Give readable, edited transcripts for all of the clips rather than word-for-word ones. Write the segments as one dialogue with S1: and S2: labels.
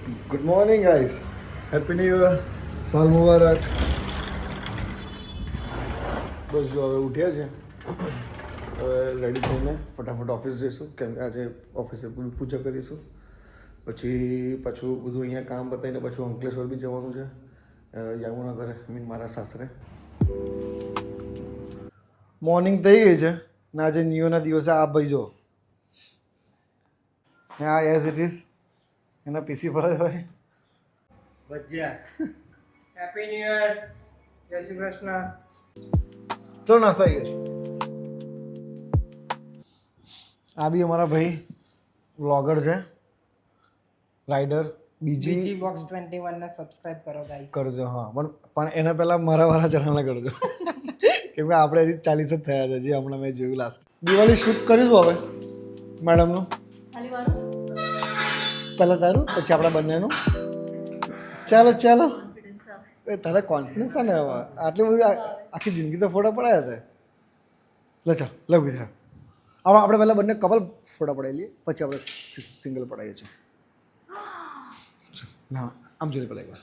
S1: Good morning guys, happy new year, સાલ મુબારક. બસ જો હવે ઉઠ્યા છે, હવે રેડી થઈને ફટાફટ ઓફિસ જઈશું, કેમ કે આજે ઓફિસે પૂજા કરીશું. પછી પાછું બધું અહીંયા કામ બતાવીને પાછું અંકલેશ્વર બી જવાનું છે, યામુના ઘરે, મારા સાસરે. મોર્નિંગ થઈ ગઈ છે ને આજે ન્યૂના દિવસે આ ભાઈ જો હા એઝ ઇટ ઇઝ એના પીસી પર જ હોય.
S2: ભજીયા. Happy new year. જય શ્રી કૃષ્ણ.
S1: ચલો નાસ્તો આવી ગયો. આ બી અમારા ભાઈ વ્લોગર છે, રાઇડર.
S2: બીજી બોક્સ 21 ને સબસ્ક્રાઇબ કરો ગાઈસ.
S1: કરજો, હા, પણ એના પહેલાં મારા વાળા ચેનલને કરજો કેમ કે આપણે હજી 40 જ થયા છે, જે હમણાં મેં જોયું લાસ્ટ. દિવાળી શૂટ કરીશું હવે મેડમનું, પહેલાં તારું પછી આપણા બંનેનું. ચાલો ચાલો, તારે કોન્ફિડન્સ છે ને હવે, આટલી બધી આખી જિંદગી તો ફોટા પડાયા છે. લે ચાલ લે ઉભી હવે આપણે પહેલાં બંને કપલ ફોટા પડાવી લઈએ, પછી આપણે સિંગલ પડાવીએ છીએ. ના આમ જોઈ પેલા એકવાર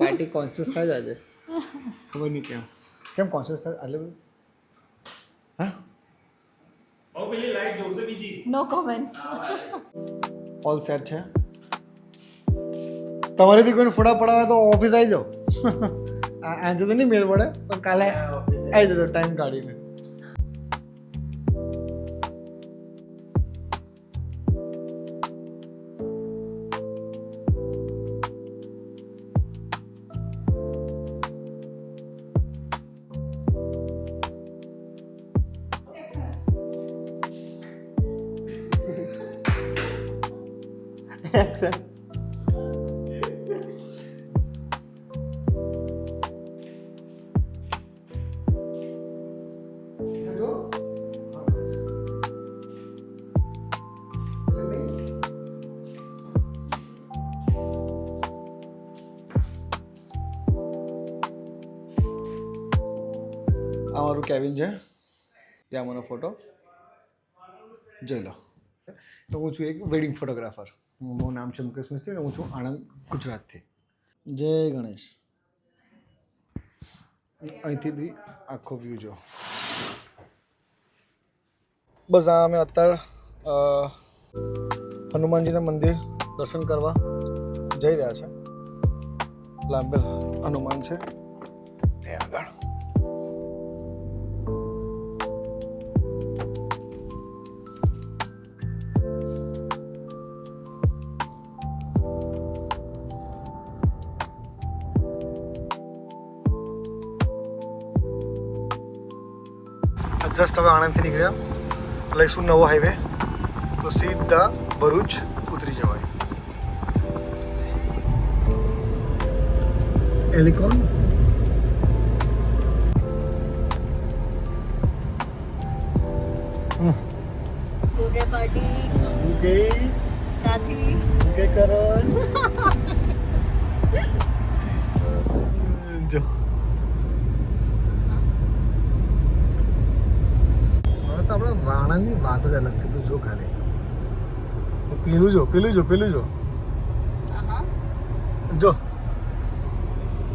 S1: પાર્ટી કોન્શિયસ થાય જ આજે, ખબર નહીં કેમ કોન્શિયસ થાય આટલે બધું. હા
S3: પેલી લાઈટ જોશે બીજી.
S4: નો કમેન્ટ્સ.
S1: ઓલ સેટ છે. તમારે બી કોઈને ફોટા પડાવે તો ઓફિસ આવી જાઓ. આજે તો નહીં મેળ પડે, પણ કાલે આવી જજો ટાઈમ કાઢીને. આ મારું કેબિન છે, ત્યાં મને ફોટો જોઈ લો. તો હું છું એક વેડિંગ ફોટોગ્રાફર. મારું નામ છે મુકેશ મિસ્ત્રી અને હું છું આણંદ, ગુજરાતથી. જય ગણેશ. અહીંથી બી આખો વ્યૂ જો. બસ આ અમે અત્યારે હનુમાનજીના મંદિર દર્શન કરવા જઈ રહ્યા છે. લાંબેલ હનુમાન છે ત્યાં આગળ. જસ્ટ હવે આણંદથી નીકળ્યા, લઈશું નવો હાઈવે, તો સીધા ભરૂચ ઉતરી જવાય. એલિકોન
S4: સુગે પાર્ટી
S1: ઉકે
S4: કાથી
S1: ઉકે કરણ જો આપણે વાણંદની વાત જ અલગ છે. તું જો ખાલી પેલું જો પેલું જો પેલું જો જો.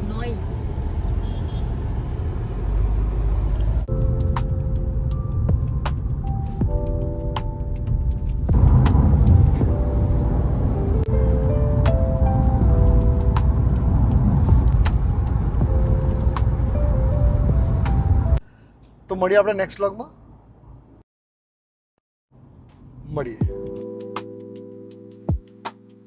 S4: નોઈસ.
S1: તો મળીએ આપણે નેક્સ્ટ વ્લોગમાં, મળીએ.